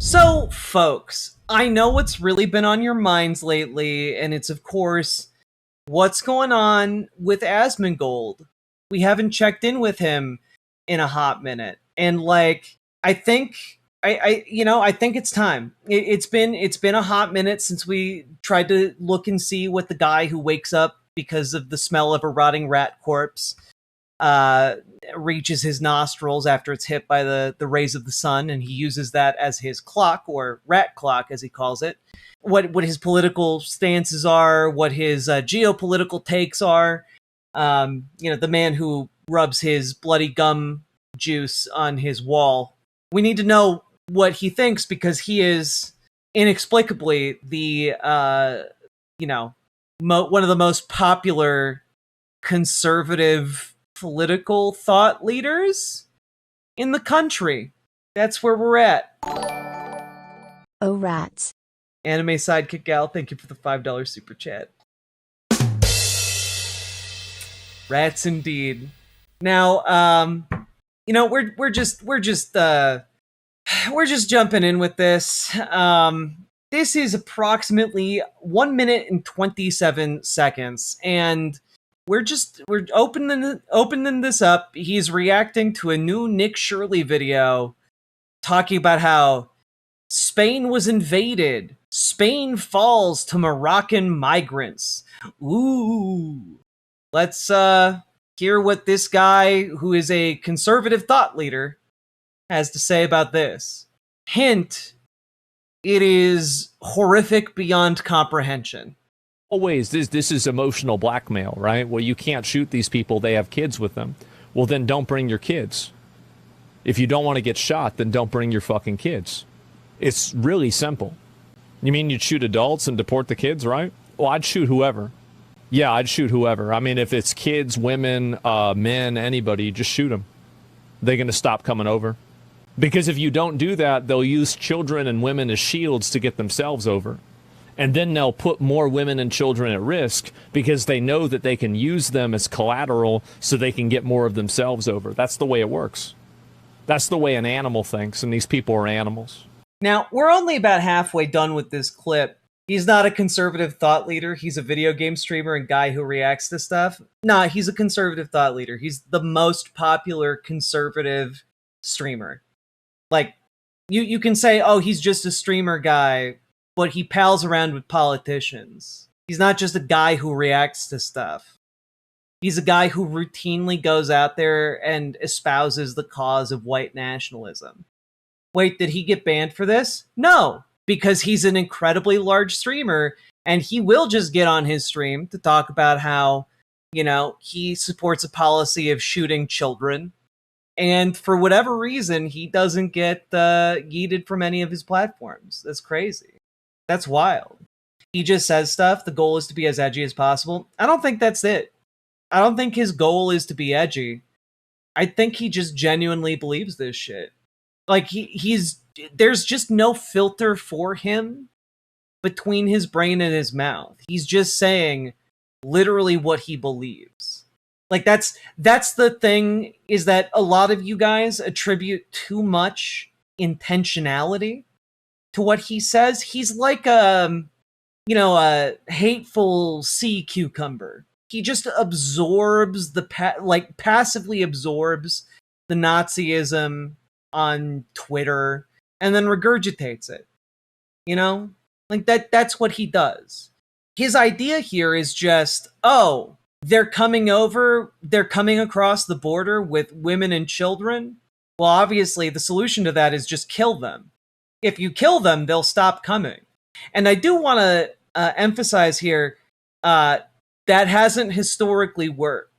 So, folks, I know what's really been on your minds lately, and it's, of course, what's going on with Asmongold. We haven't checked in with him in a hot minute, and I think, I think it's time. It's been a hot minute since we tried to look and see what the guy who wakes up because of the smell of a rotting rat corpse uh, reaches his nostrils after it's hit by the rays of the sun, and he uses that as his clock, or rat clock as he calls it. What his political stances are, what his geopolitical takes are. The man who rubs his bloody gum juice on his wall. We need to know what he thinks because he is inexplicably the one of the most popular conservative political thought leaders in the country. That's where we're at. Oh, rats. Anime Sidekick Gal, thank you for the $5 super chat. Rats indeed. Now, we're just jumping in with this. This is approximately 1 minute and 27 seconds, and we're opening this up. He's reacting to a new Nick Shirley video talking about how Spain was invaded. Spain falls to Moroccan migrants. Ooh. Let's hear what this guy, who is a conservative thought leader, has to say about this. Hint, it is horrific beyond comprehension. Always, this is emotional blackmail, right? Well, you can't shoot these people. They have kids with them. Well, then don't bring your kids. If you don't want to get shot, then don't bring your fucking kids. It's really simple. You mean you'd shoot adults and deport the kids, right? Well, I'd shoot whoever. Yeah, I'd shoot whoever. I mean, if it's kids, women, men, anybody, just shoot them. They're going to stop coming over. Because if you don't do that, they'll use children and women as shields to get themselves over. And then they'll put more women and children at risk because they know that they can use them as collateral so they can get more of themselves over. That's the way it works. That's the way an animal thinks, and these people are animals. Now, we're only about halfway done with this clip. He's not a conservative thought leader. He's a video game streamer and guy who reacts to stuff. Nah, he's a conservative thought leader. He's the most popular conservative streamer. Like, you can say, oh, he's just a streamer guy, but he pals around with politicians. He's not just a guy who reacts to stuff. He's a guy who routinely goes out there and espouses the cause of white nationalism. Wait, did he get banned for this? No, because he's an incredibly large streamer, and he will just get on his stream to talk about how, he supports a policy of shooting children. And for whatever reason, he doesn't get yeeted from any of his platforms. That's crazy. That's wild. He just says stuff. The goal is to be as edgy as possible. I don't think that's it. I don't think his goal is to be edgy. I think he just genuinely believes this shit. Like, there's just no filter for him between his brain and his mouth. He's just saying literally what he believes. Like, that's the thing, is that a lot of you guys attribute too much intentionality to what he says. He's like a hateful sea cucumber. He just absorbs passively absorbs the Nazism on Twitter and then regurgitates it. That's what he does. His idea here is just, oh, they're coming across the border with women and children. Well, obviously the solution to that is just kill them. If you kill them, they'll stop coming. And I do want to emphasize here, that hasn't historically worked.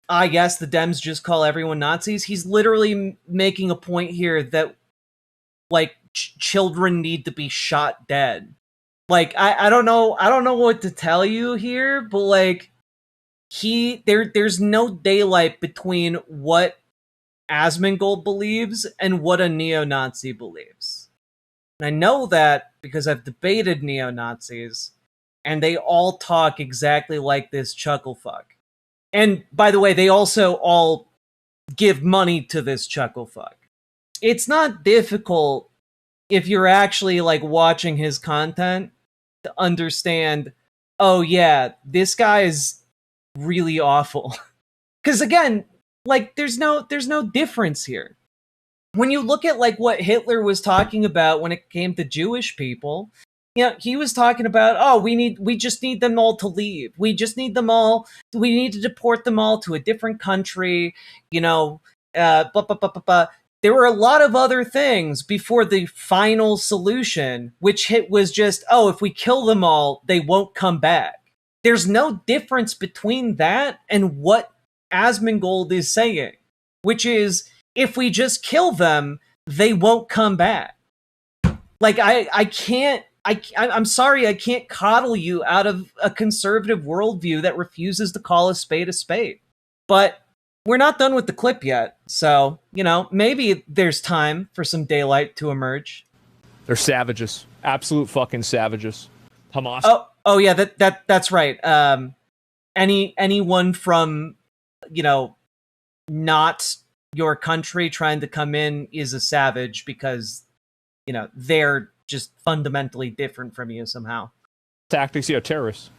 Yes, the Dems just call everyone Nazis. He's literally making a point here that, children need to be shot dead. I don't know what to tell you here, but there's no daylight between what Asmongold believes and what a neo-Nazi believes. And I know that because I've debated neo-Nazis, and they all talk exactly like this chucklefuck. And by the way, they also all give money to this chucklefuck. It's not difficult if you're actually like watching his content to understand, oh yeah, this guy is really awful. Because again, like there's no difference here. When you look at like what Hitler was talking about when it came to Jewish people, you know, he was talking about, oh, we just need them all to leave. We just need them all. We need to deport them all to a different country. You know, blah, blah, blah, blah, blah. There were a lot of other things before the final solution, which was just, oh, if we kill them all, they won't come back. There's no difference between that and what Asmongold is saying, which is, if we just kill them, they won't come back. Like, I'm sorry, I can't coddle you out of a conservative worldview that refuses to call a spade a spade. But we're not done with the clip yet, so, you know, maybe there's time for some daylight to emerge. They're savages. Absolute fucking savages. Hamas. Oh yeah, that's right. Anyone from, you know, not your country trying to come in is a savage because, you know, they're just fundamentally different from you somehow. Tactics, yeah, terrorists.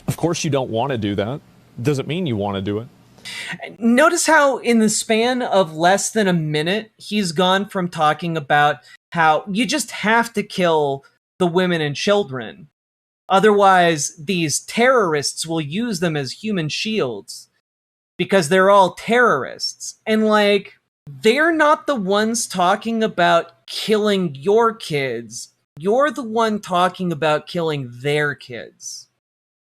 Of course you don't want to do that. Doesn't mean you want to do it. Notice how in the span of less than a minute, he's gone from talking about how you just have to kill the women and children. Otherwise, these terrorists will use them as human shields. Because they're all terrorists. And, like, they're not the ones talking about killing your kids. You're the one talking about killing their kids.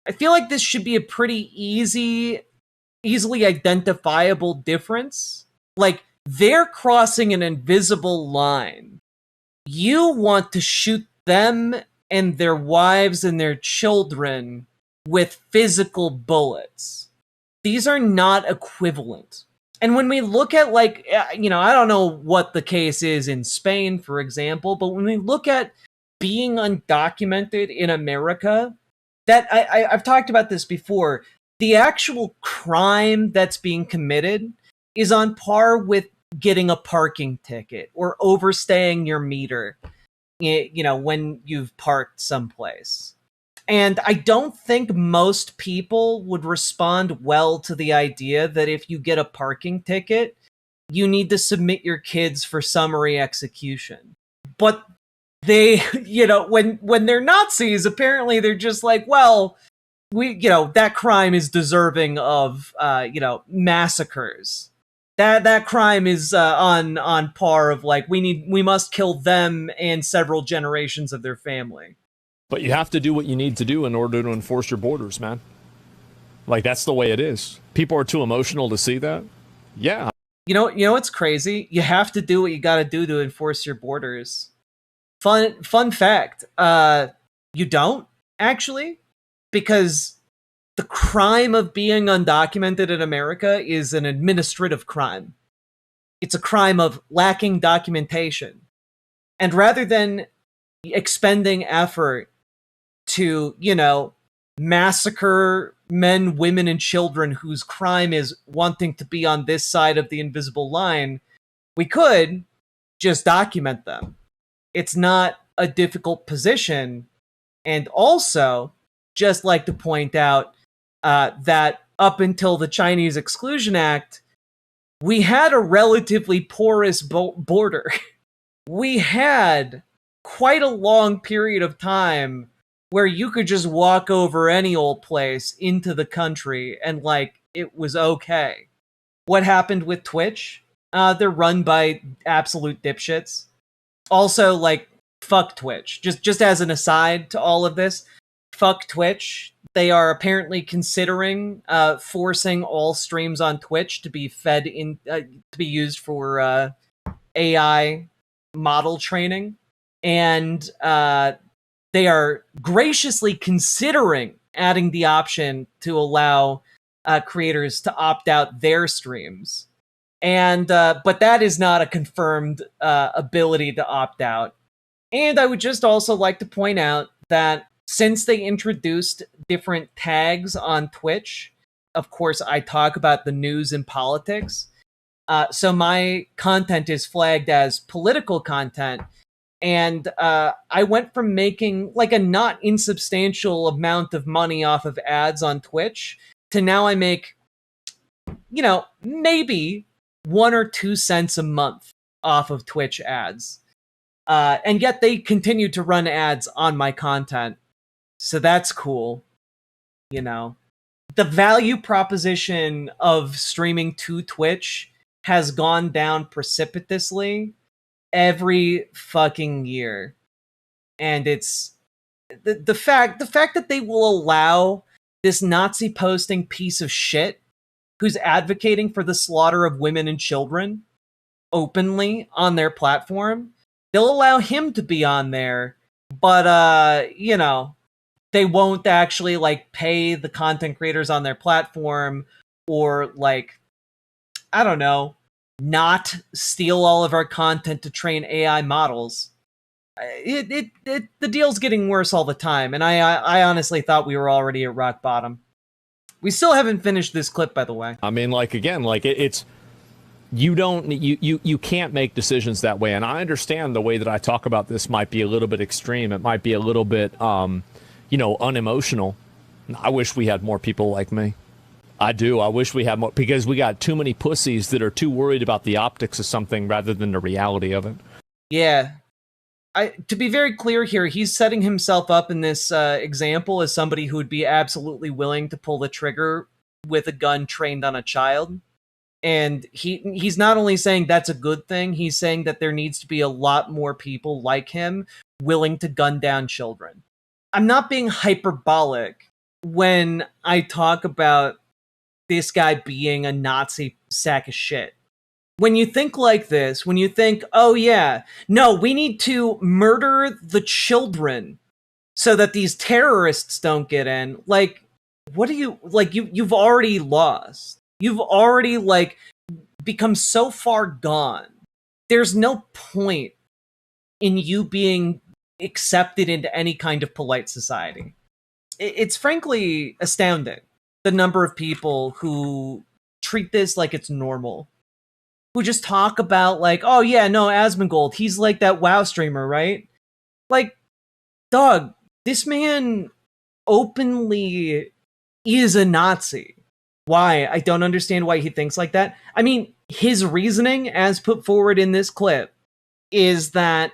I feel like this should be a pretty easily identifiable difference. Like, they're crossing an invisible line. You want to shoot them and their wives and their children with physical bullets. These are not equivalent. And when we look at, like, you know, I don't know what the case is in Spain, for example, but when we look at being undocumented in America, that I've talked about this before, the actual crime that's being committed is on par with getting a parking ticket or overstaying your meter, you know, when you've parked someplace. And I don't think most people would respond well to the idea that if you get a parking ticket, you need to submit your kids for summary execution. But they, you know, when they're Nazis, apparently they're just like, well, you know, that crime is deserving of, you know, massacres. That crime is on par of like, we must kill them and several generations of their family. But you have to do what you need to do in order to enforce your borders, man. Like, that's the way it is. People are too emotional to see that. Yeah. You know what's crazy? You have to do what you got to do to enforce your borders. Fun fact. You don't, actually, because the crime of being undocumented in America is an administrative crime. It's a crime of lacking documentation. And rather than expending effort to, you know, massacre men, women, and children whose crime is wanting to be on this side of the invisible line, we could just document them. It's not a difficult position. And also, just like to point out that up until the Chinese Exclusion Act, we had a relatively porous border. We had quite a long period of time where you could just walk over any old place into the country and, like, it was okay. What happened with Twitch? They're run by absolute dipshits. Also, like, fuck Twitch. Just as an aside to all of this, fuck Twitch. They are apparently considering forcing all streams on Twitch to be fed in, to be used for AI model training. And they are graciously considering adding the option to allow creators to opt out their streams. And but that is not a confirmed ability to opt out. And I would just also like to point out that since they introduced different tags on Twitch, of course, I talk about the news and politics. So my content is flagged as political content. And I went from making like a not insubstantial amount of money off of ads on Twitch to now I make, maybe 1 or 2 cents a month off of Twitch ads. And yet they continue to run ads on my content. So that's cool. The value proposition of streaming to Twitch has gone down precipitously every fucking year. And it's the fact that they will allow this Nazi posting piece of shit who's advocating for the slaughter of women and children openly on their platform. They'll allow him to be on there, but they won't actually like pay the content creators on their platform or like, I don't know, not steal all of our content to train AI models. The deal's getting worse all the time, and I honestly thought we were already at rock bottom. We still haven't finished this clip, by the way. I mean, like, again, like it's you can't make decisions that way. And I understand the way that I talk about this might be a little bit extreme. It might be a little bit, unemotional. I wish we had more people like me. I do. I wish we had more, because we got too many pussies that are too worried about the optics of something rather than the reality of it. Yeah. To be very clear here, he's setting himself up in this example as somebody who would be absolutely willing to pull the trigger with a gun trained on a child. And he's not only saying that's a good thing, he's saying that there needs to be a lot more people like him willing to gun down children. I'm not being hyperbolic when I talk about this guy being a Nazi sack of shit. When you think like this, when you think, oh yeah, no, we need to murder the children so that these terrorists don't get in, like, what do you, like, you've already lost. You've already, like, become so far gone. There's no point in you being accepted into any kind of polite society. It's frankly astounding, the number of people who treat this like it's normal. Who just talk about, like, oh yeah, no, Asmongold, he's like that WoW streamer, right? Like, dog, this man openly is a Nazi. Why? I don't understand why he thinks like that. I mean, his reasoning, as put forward in this clip, is that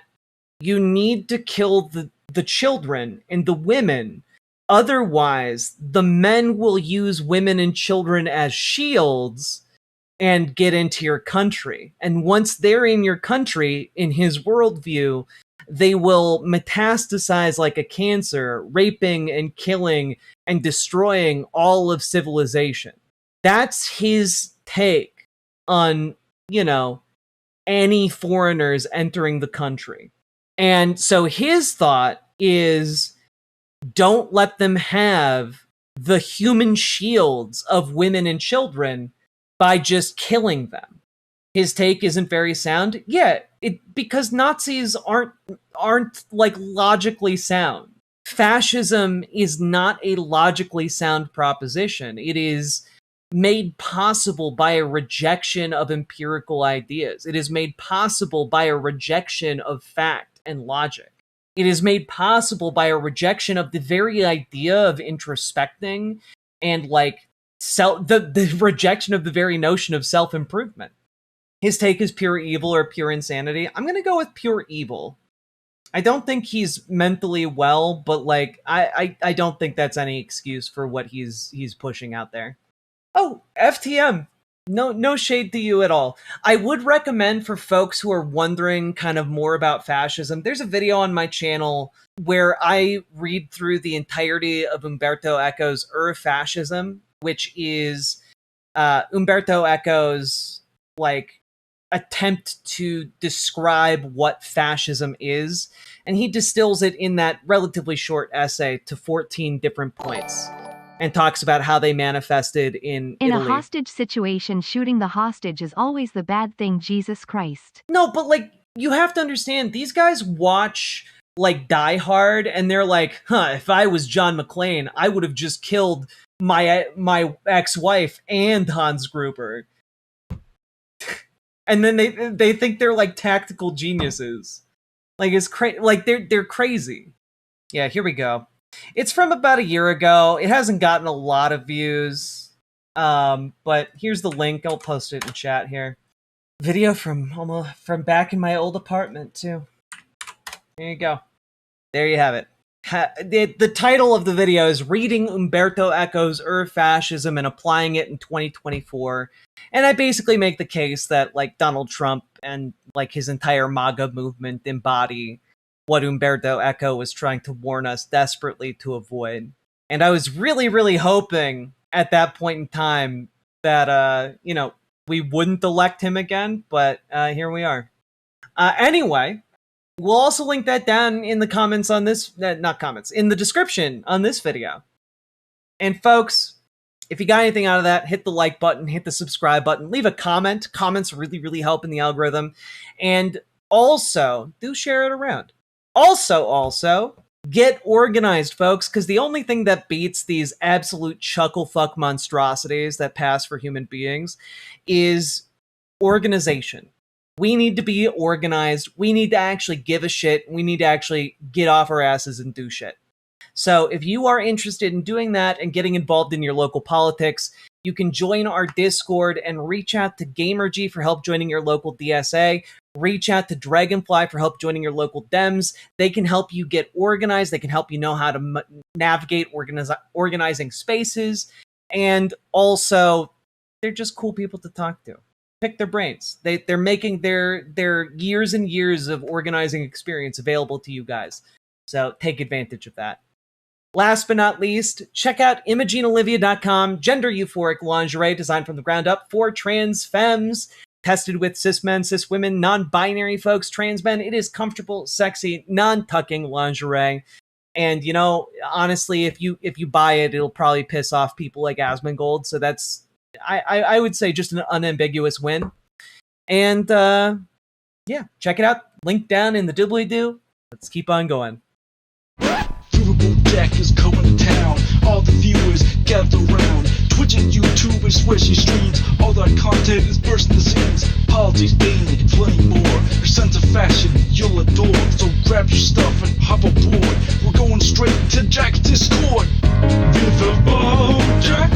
you need to kill the children and the women. Otherwise, the men will use women and children as shields and get into your country. And once they're in your country, in his worldview, they will metastasize like a cancer, raping and killing and destroying all of civilization. That's his take on, any foreigners entering the country. And so his thought is, don't let them have the human shields of women and children by just killing them. His take isn't very sound. Yeah, because Nazis aren't like logically sound. Fascism is not a logically sound proposition. It is made possible by a rejection of empirical ideas. It is made possible by a rejection of fact and logic. It is made possible by a rejection of the very idea of introspecting and like the rejection of the very notion of self-improvement. His take is pure evil or pure insanity. I'm gonna go with pure evil. I don't think he's mentally well, but like I don't think that's any excuse for what he's pushing out there. Oh, FTM. No shade to you at all. I would recommend for folks who are wondering kind of more about fascism, there's a video on my channel where I read through the entirety of Umberto Eco's Fascism, which is Umberto Eco's like attempt to describe what fascism is, and he distills it in that relatively short essay to 14 different points and talks about how they manifested in Italy. A hostage situation, shooting the hostage is always the bad thing, Jesus Christ. No, but like, you have to understand, these guys watch like Die Hard and they're like, if I was John McClane, I would have just killed my ex-wife and Hans Gruber. And then they think they're like tactical geniuses. Like it's like they're crazy. Yeah, here we go. It's from about a year ago. It hasn't gotten a lot of views. But here's the link. I'll post it in chat here. Video from back in my old apartment too. There you go. There you have it. The title of the video is Reading Umberto Eco's Fascism and Applying It in 2024. And I basically make the case that like Donald Trump and like his entire MAGA movement embody what Umberto Eco was trying to warn us desperately to avoid. And I was really, really hoping at that point in time that, we wouldn't elect him again, but here we are. Anyway, we'll also link that down in the comments on this, not comments, in the description on this video. And folks, if you got anything out of that, hit the like button, hit the subscribe button, leave a comment. Comments really, really help in the algorithm. And also, do share it around. Also, get organized, folks, because the only thing that beats these absolute chuckle-fuck monstrosities that pass for human beings is organization. We need to be organized. We need to actually give a shit. We need to actually get off our asses and do shit. So if you are interested in doing that and getting involved in your local politics, you can join our Discord and reach out to GamerG for help joining your local DSA. Reach out to Dragonfly for help joining your local Dems. They can help you get organized. They can help you know how to navigate organizing spaces. And also, they're just cool people to talk to. Pick their brains. They're making their years and years of organizing experience available to you guys. So take advantage of that. Last but not least, check out ImogeneOlivia.com, gender euphoric lingerie designed from the ground up for trans femmes. Tested with cis men, cis women, non-binary folks, trans men. It is comfortable, sexy, non-tucking lingerie. And honestly, if you buy it, it'll probably piss off people like Asmongold. So that's I would say just an unambiguous win. And check it out. Link down in the doobly-doo. Let's keep on going. Riverboat Jack is coming to town. All the viewers gather around. Twitch and YouTube and swishy streams. All that content is bursting the scenes. Politics, being flame more. Your sense of fashion you'll adore. So grab your stuff and hop aboard. We're going straight to Jack's Discord. Riverboat Jack.